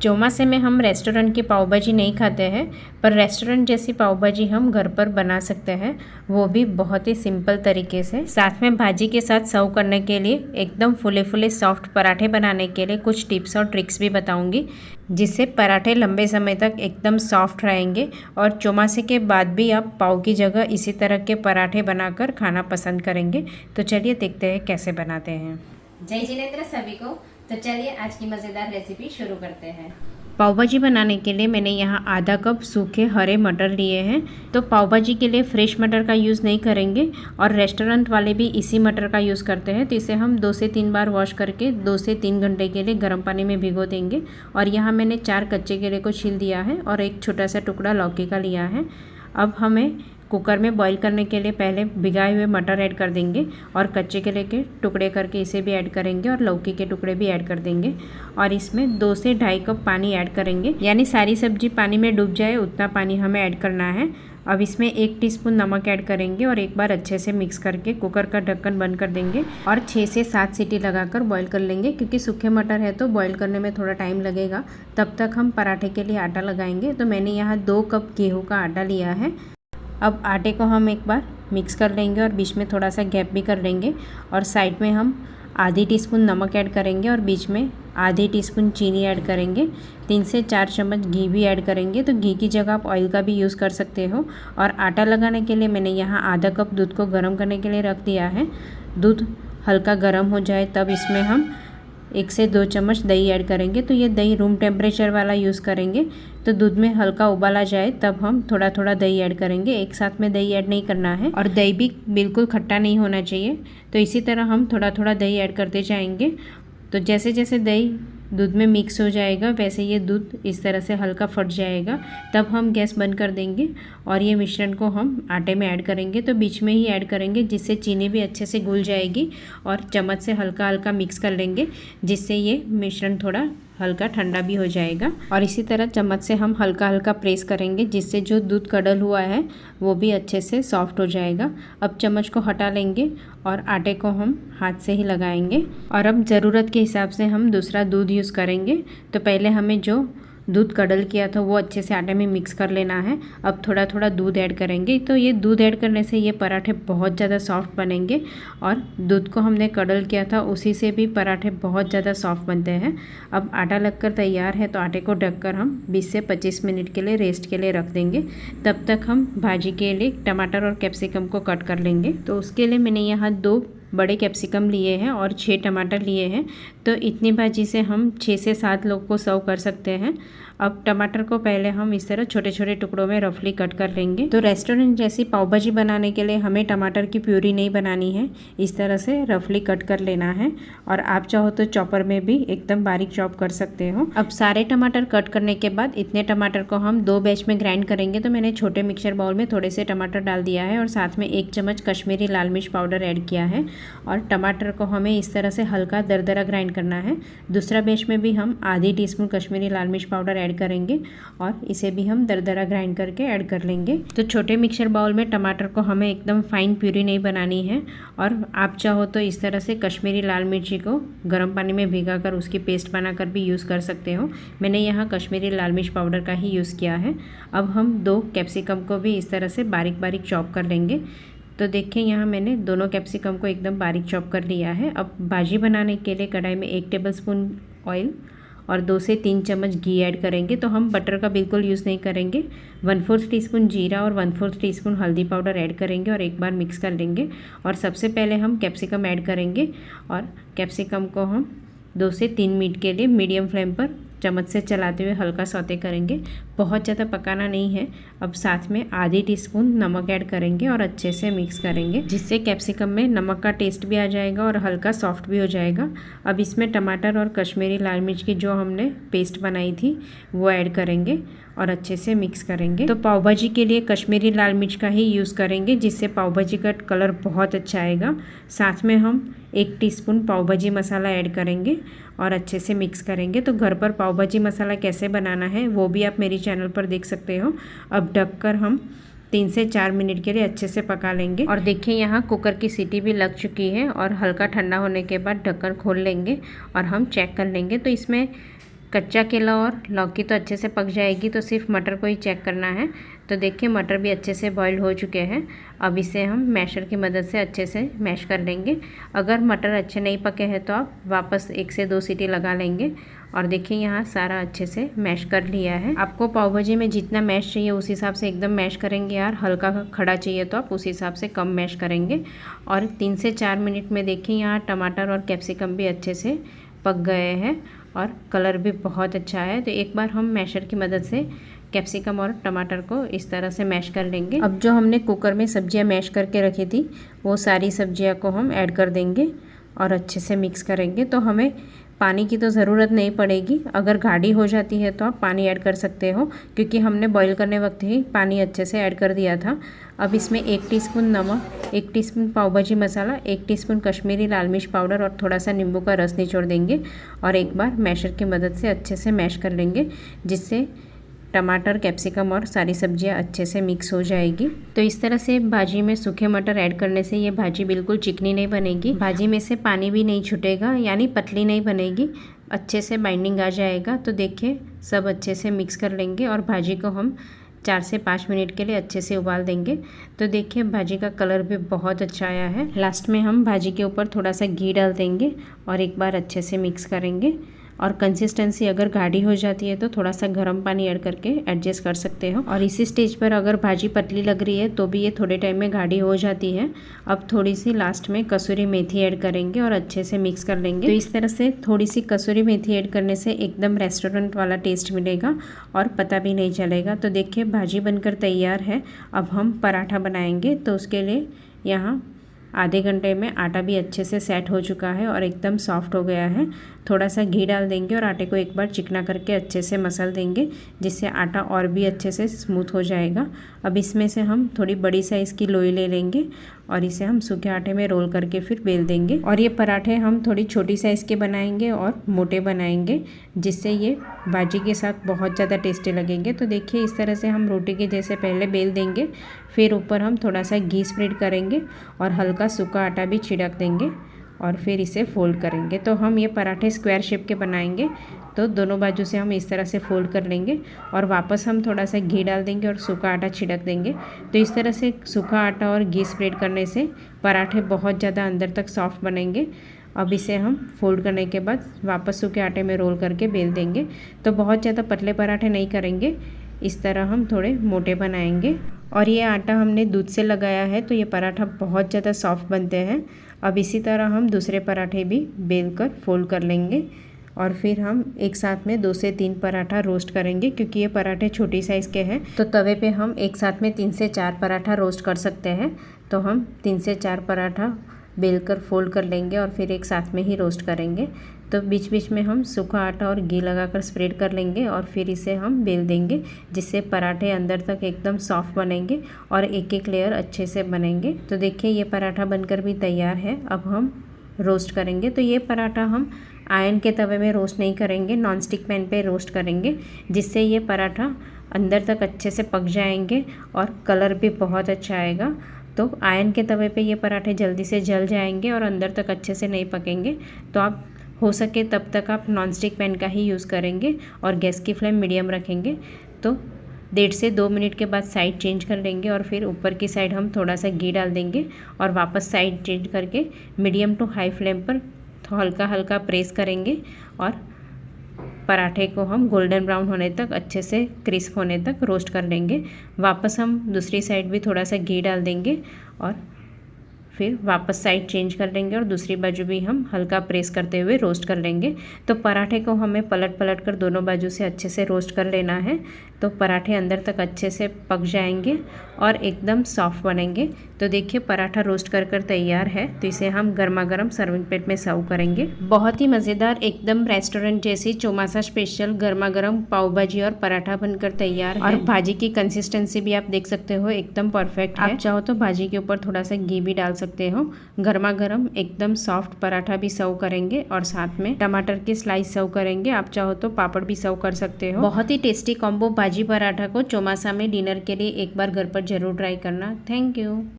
चौमासे में हम रेस्टोरेंट की पाव भाजी नहीं खाते हैं, पर रेस्टोरेंट जैसी पाव भाजी हम घर पर बना सकते हैं, वो भी बहुत ही सिंपल तरीके से। साथ में भाजी के साथ सर्व करने के लिए एकदम फुले फुले सॉफ्ट पराठे बनाने के लिए कुछ टिप्स और ट्रिक्स भी बताऊंगी, जिससे पराठे लंबे समय तक एकदम सॉफ्ट रहेंगे और चौमासे के बाद भी आप पाव की जगह इसी तरह के पराठे बनाकर खाना पसंद करेंगे। तो चलिए देखते हैं कैसे बनाते हैं। जय जिनेंद्र सभी को। तो चलिए आज की मज़ेदार रेसिपी शुरू करते हैं। पाव भाजी बनाने के लिए मैंने यहाँ आधा कप सूखे हरे मटर लिए हैं। तो पाव भाजी के लिए फ्रेश मटर का यूज़ नहीं करेंगे और रेस्टोरेंट वाले भी इसी मटर का यूज़ करते हैं। तो इसे हम 2 से 3 बार वॉश करके 2 से 3 घंटे के लिए गर्म पानी में भिगो देंगे। और यहाँ मैंने 4 कच्चे केले को छील दिया है और एक छोटा सा टुकड़ा लौकी का लिया है। अब हमें कुकर में बॉईल करने के लिए पहले भिगाए हुए मटर ऐड कर देंगे और कच्चे केले के टुकड़े करके इसे भी ऐड करेंगे और लौकी के टुकड़े भी ऐड कर देंगे। और इसमें 2 से 2.5 कप पानी ऐड करेंगे, यानी सारी सब्जी पानी में डूब जाए उतना पानी हमें ऐड करना है। अब इसमें 1 टीस्पून नमक ऐड करेंगे और एक बार अच्छे से मिक्स करके कुकर का ढक्कन बंद कर देंगे और 6 से 7 सीटी लगाकर बॉईल कर लेंगे। क्योंकि सूखे मटर है तो बॉईल करने में थोड़ा टाइम लगेगा, तब तक हम पराठे के लिए आटा लगाएंगे। तो मैंने यहाँ 2 कप गेहूँ का आटा लिया है। अब आटे को हम एक बार मिक्स कर लेंगे और बीच में थोड़ा सा गैप भी कर लेंगे और साइड में हम आधी टीस्पून नमक ऐड करेंगे और बीच में आधी टीस्पून चीनी ऐड करेंगे। 3 से 4 चम्मच घी भी ऐड करेंगे। तो घी की जगह आप ऑयल का भी यूज़ कर सकते हो। और आटा लगाने के लिए मैंने यहाँ आधा कप दूध को गर्म करने के लिए रख दिया है। दूध हल्का गर्म हो जाए तब इसमें हम 1 से 2 चम्मच दही ऐड करेंगे। तो ये दही रूम टेम्परेचर वाला यूज़ करेंगे। तो दूध में हल्का उबाल आ जाए तब हम थोड़ा थोड़ा दही ऐड करेंगे, एक साथ में दही ऐड नहीं करना है। और दही भी बिल्कुल खट्टा नहीं होना चाहिए। तो इसी तरह हम थोड़ा थोड़ा दही ऐड करते जाएंगे। तो जैसे जैसे दही दूध में मिक्स हो जाएगा वैसे ये दूध इस तरह से हल्का फट जाएगा, तब हम गैस बंद कर देंगे और ये मिश्रण को हम आटे में ऐड करेंगे। तो बीच में ही ऐड करेंगे, जिससे चीनी भी अच्छे से घुल जाएगी। और चम्मच से हल्का हल्का मिक्स कर लेंगे, जिससे ये मिश्रण थोड़ा हल्का ठंडा भी हो जाएगा। और इसी तरह चम्मच से हम हल्का हल्का प्रेस करेंगे, जिससे जो दूध कडल हुआ है वो भी अच्छे से सॉफ्ट हो जाएगा। अब चम्मच को हटा लेंगे और आटे को हम हाथ से ही लगाएंगे। और अब ज़रूरत के हिसाब से हम दूसरा दूध यूज़ करेंगे। तो पहले हमें जो दूध कडल किया था वो अच्छे से आटे में मिक्स कर लेना है। अब थोड़ा थोड़ा दूध ऐड करेंगे। तो ये दूध ऐड करने से ये पराठे बहुत ज़्यादा सॉफ्ट बनेंगे और दूध को हमने कडल किया था उसी से भी पराठे बहुत ज़्यादा सॉफ्ट बनते हैं। अब आटा लगकर तैयार है, तो आटे को ढककर हम 20 से 25 मिनट के लिए रेस्ट के लिए रख देंगे। तब तक हम भाजी के लिए टमाटर और कैप्सिकम को कट कर लेंगे। तो उसके लिए मैंने यहाँ 2 बड़े कैप्सिकम लिए हैं और 6 टमाटर लिए हैं। तो इतनी भाजी से हम 6 से 7 लोग को सर्व कर सकते हैं। अब टमाटर को पहले हम इस तरह छोटे छोटे टुकड़ों में रफली कट कर लेंगे। तो रेस्टोरेंट जैसी पाव भाजी बनाने के लिए हमें टमाटर की प्यूरी नहीं बनानी है, इस तरह से रफली कट कर लेना है। और आप चाहो तो चॉपर में भी एकदम बारीक चॉप कर सकते हो। अब सारे टमाटर कट करने के बाद इतने टमाटर को हम 2 बैच में ग्राइंड करेंगे। तो मैंने छोटे मिक्सर बाउल में थोड़े से टमाटर डाल दिया है और साथ में 1 चम्मच कश्मीरी लाल मिर्च पाउडर ऐड किया है। और टमाटर को हमें इस तरह से हल्का दरदरा ग्राइंड करना है। दूसरा बैच में भी हम आधी टीस्पून कश्मीरी लाल मिर्च पाउडर ऐड करेंगे और इसे भी हम दरदरा ग्राइंड करके ऐड कर लेंगे। तो छोटे मिक्सर बाउल में टमाटर को हमें एकदम फाइन प्यूरी नहीं बनानी है। और आप चाहो तो इस तरह से कश्मीरी लाल मिर्ची को गर्म पानी में भिगाकर उसकी पेस्ट बनाकर भी यूज़ कर सकते हो। मैंने यहाँ कश्मीरी लाल मिर्च पाउडर का ही यूज़ किया है। अब हम 2 कैप्सिकम को भी इस तरह से बारीक बारीक चॉप कर लेंगे। तो देखिए यहाँ मैंने दोनों कैप्सिकम को एकदम बारीक चॉप कर लिया है। अब भाजी बनाने के लिए कढ़ाई में 1 टेबलस्पून ऑयल और 2 से 3 चम्मच घी ऐड करेंगे। तो हम बटर का बिल्कुल यूज़ नहीं करेंगे। 1/4 टीस्पून जीरा और 1/4 टीस्पून हल्दी पाउडर ऐड करेंगे और एक बार मिक्स कर लेंगे। और सबसे पहले हम कैप्सिकम ऐड करेंगे और कैप्सिकम को हम 2 से 3 मिनट के लिए मीडियम फ्लेम पर चम्मच से चलाते हुए हल्का सौते करेंगे। बहुत ज़्यादा पकाना नहीं है। अब साथ में आधी टीस्पून नमक ऐड करेंगे और अच्छे से मिक्स करेंगे, जिससे कैप्सिकम में नमक का टेस्ट भी आ जाएगा और हल्का सॉफ्ट भी हो जाएगा। अब इसमें टमाटर और कश्मीरी लाल मिर्च की जो हमने पेस्ट बनाई थी वो ऐड करेंगे और अच्छे से मिक्स करेंगे। तो पाव भाजी के लिए कश्मीरी लाल मिर्च का ही यूज़ करेंगे, जिससे पाव भाजी का कलर बहुत अच्छा आएगा। साथ में हम 1 टीस्पून पाव भाजी मसाला ऐड करेंगे और अच्छे से मिक्स करेंगे। तो घर पर पाव भाजी मसाला कैसे बनाना है वो भी आप मेरी चैनल पर देख सकते हो। अब ढककर हम 3 से 4 मिनट के लिए अच्छे से पका लेंगे। और देखिए यहाँ कुकर की सीटी भी लग चुकी है और हल्का ठंडा होने के बाद ढक्कन खोल लेंगे और हम चेक कर लेंगे। तो इसमें कच्चा केला और लौकी तो अच्छे से पक जाएगी, तो सिर्फ मटर को ही चेक करना है। तो देखिए मटर भी अच्छे से बॉईल हो चुके हैं। अब इसे हम मैशर की मदद से अच्छे से मैश कर लेंगे। अगर मटर अच्छे नहीं पके हैं तो आप वापस 1 से 2 सीटी लगा लेंगे। और देखिए यहाँ सारा अच्छे से मैश कर लिया है। आपको पाव भाजी में जितना मैश चाहिए उस हिसाब से एकदम मैश करेंगे यार। हल्का खड़ा चाहिए तो आप उस हिसाब से कम मैश करेंगे। और 3 से 4 मिनट में देखिए यहाँ टमाटर और कैप्सिकम भी अच्छे से पक गए हैं और कलर भी बहुत अच्छा है। तो एक बार हम मैशर की मदद से कैप्सिकम और टमाटर को इस तरह से मैश कर लेंगे। अब जो हमने कुकर में सब्जियां मैश करके रखी थी वो सारी सब्जियां को हम ऐड कर देंगे और अच्छे से मिक्स करेंगे। तो हमें पानी की तो ज़रूरत नहीं पड़ेगी। अगर गाढ़ी हो जाती है तो आप पानी ऐड कर सकते हो, क्योंकि हमने बॉईल करने वक्त ही पानी अच्छे से ऐड कर दिया था। अब इसमें 1 टीस्पून नमक, 1 टीस्पून पाव भाजी मसाला, 1 टीस्पून कश्मीरी लाल मिर्च पाउडर और थोड़ा सा नींबू का रस निचोड़ देंगे और एक बार मैशर की मदद से अच्छे से मैश कर लेंगे, जिससे टमाटर, कैप्सिकम और सारी सब्जियां अच्छे से मिक्स हो जाएगी। तो इस तरह से भाजी में सूखे मटर ऐड करने से ये भाजी बिल्कुल चिकनी नहीं बनेगी। भाजी में से पानी भी नहीं छूटेगा, यानी पतली नहीं बनेगी, अच्छे से बाइंडिंग आ जाएगा। तो देखिए सब अच्छे से मिक्स कर लेंगे और भाजी को हम 4 से 5 मिनट के लिए अच्छे से उबाल देंगे। तो देखिए भाजी का कलर भी बहुत अच्छा आया है। लास्ट में हम भाजी के ऊपर थोड़ा सा घी डाल देंगे और एक बार अच्छे से मिक्स करेंगे। और कंसिस्टेंसी अगर गाढ़ी हो जाती है तो थोड़ा सा गर्म पानी ऐड करके एडजस्ट कर सकते हो। और इसी स्टेज पर अगर भाजी पतली लग रही है तो भी ये थोड़े टाइम में गाढ़ी हो जाती है। अब थोड़ी सी लास्ट में कसूरी मेथी ऐड करेंगे और अच्छे से मिक्स कर लेंगे। तो इस तरह से थोड़ी सी कसूरी मेथी ऐड करने से एकदम रेस्टोरेंट वाला टेस्ट मिलेगा और पता भी नहीं चलेगा। तो देखिए भाजी बनकर तैयार है। अब हम पराठा बनाएंगे। तो उसके लिए यहाँ आधे घंटे में आटा भी अच्छे से सेट हो चुका है और एकदम सॉफ्ट हो गया है। थोड़ा सा घी डाल देंगे और आटे को एक बार चिकना करके अच्छे से मसल देंगे, जिससे आटा और भी अच्छे से स्मूथ हो जाएगा। अब इसमें से हम थोड़ी बड़ी साइज़ की लोई ले लेंगे और इसे हम सूखे आटे में रोल करके फिर बेल देंगे। और ये पराठे हम थोड़ी छोटी साइज़ के बनाएंगे और मोटे बनाएंगे, जिससे ये भाजी के साथ बहुत ज़्यादा टेस्टी लगेंगे। तो देखिए इस तरह से हम रोटी के जैसे पहले बेल देंगे, फिर ऊपर हम थोड़ा सा घी स्प्रेड करेंगे और हल्का सूखा आटा भी छिड़क देंगे और फिर इसे फोल्ड करेंगे। तो हम ये पराठे स्क्वायर शेप के बनाएंगे। तो दोनों बाजू से हम इस तरह से फोल्ड कर लेंगे और वापस हम थोड़ा सा घी डाल देंगे और सूखा आटा छिड़क देंगे। तो इस तरह से सूखा आटा और घी स्प्रेड करने से पराठे बहुत ज़्यादा अंदर तक सॉफ्ट बनेंगे। अब इसे हम फोल्ड करने के बाद वापस सूखे आटे में रोल करके बेल देंगे। तो बहुत ज़्यादा पतले पराठे नहीं करेंगे, इस तरह हम थोड़े मोटे बनाएंगे। और ये आटा हमने दूध से लगाया है तो ये पराठा बहुत ज़्यादा सॉफ्ट बनते हैं। अब इसी तरह हम दूसरे पराठे भी बेल कर फोल्ड कर लेंगे और फिर हम एक साथ में 2 से 3 पराठा रोस्ट करेंगे। क्योंकि ये पराठे छोटी साइज़ के हैं तो तवे पे हम एक साथ में 3 से 4 पराठा रोस्ट कर सकते हैं। तो हम 3 से 4 पराठा बेल कर फोल्ड कर लेंगे और फिर एक साथ में ही रोस्ट करेंगे। तो बीच बीच में हम सूखा आटा और घी लगाकर स्प्रेड कर लेंगे और फिर इसे हम बेल देंगे, जिससे पराठे अंदर तक एकदम सॉफ्ट बनेंगे और एक एक लेयर अच्छे से बनेंगे। तो देखिए ये पराठा बनकर भी तैयार है। अब हम रोस्ट करेंगे। तो ये पराठा हम आयरन के तवे में रोस्ट नहीं करेंगे, नॉन स्टिक पैन पे रोस्ट करेंगे, जिससे ये पराठा अंदर तक अच्छे से पक जाएंगे और कलर भी बहुत अच्छा आएगा। तो आयरन के तवे पे ये पराठे जल्दी से जल जाएंगे और अंदर तक अच्छे से नहीं पकेंगे। तो आप हो सके तब तक आप नॉन स्टिक पैन का ही यूज़ करेंगे और गैस की फ्लेम मीडियम रखेंगे। तो 1.5 से 2 मिनट के बाद साइड चेंज कर लेंगे और फिर ऊपर की साइड हम थोड़ा सा घी डाल देंगे और वापस साइड चेंज करके मीडियम टू हाई फ्लेम पर हल्का हल्का प्रेस करेंगे और पराठे को हम गोल्डन ब्राउन होने तक, अच्छे से क्रिस्प होने तक रोस्ट कर लेंगे। वापस हम दूसरी साइड भी थोड़ा सा घी डाल देंगे और फिर वापस साइड चेंज कर लेंगे और दूसरी बाजू भी हम हल्का प्रेस करते हुए रोस्ट कर लेंगे। तो पराठे को हमें पलट पलट कर दोनों बाजू से अच्छे से रोस्ट कर लेना है। तो पराठे अंदर तक अच्छे से पक जाएंगे और एकदम सॉफ्ट बनेंगे। तो देखिए पराठा रोस्ट कर तैयार है। तो इसे हम गर्मा गर्म सर्विंग प्लेट में सर्व करेंगे। बहुत ही मज़ेदार, एकदम रेस्टोरेंट जैसी चौमासा स्पेशल गर्मा गर्म पाव भाजी और पराठा बनकर तैयार है। और भाजी की कंसिस्टेंसी भी आप देख सकते हो एकदम परफेक्ट है। आप चाहो तो भाजी के ऊपर थोड़ा सा घी भी डाल सकते हो। गर्मा गर्म एकदम सॉफ्ट पराठा भी सर्व करेंगे और साथ में टमाटर की स्लाइस सर्व करेंगे। आप चाहो तो पापड़ भी सर्व कर सकते हो। बहुत ही टेस्टी कॉम्बो भाजी पराठा को चौमासा में डिनर के लिए एक बार घर पर जरूर ट्राई करना। Thank you.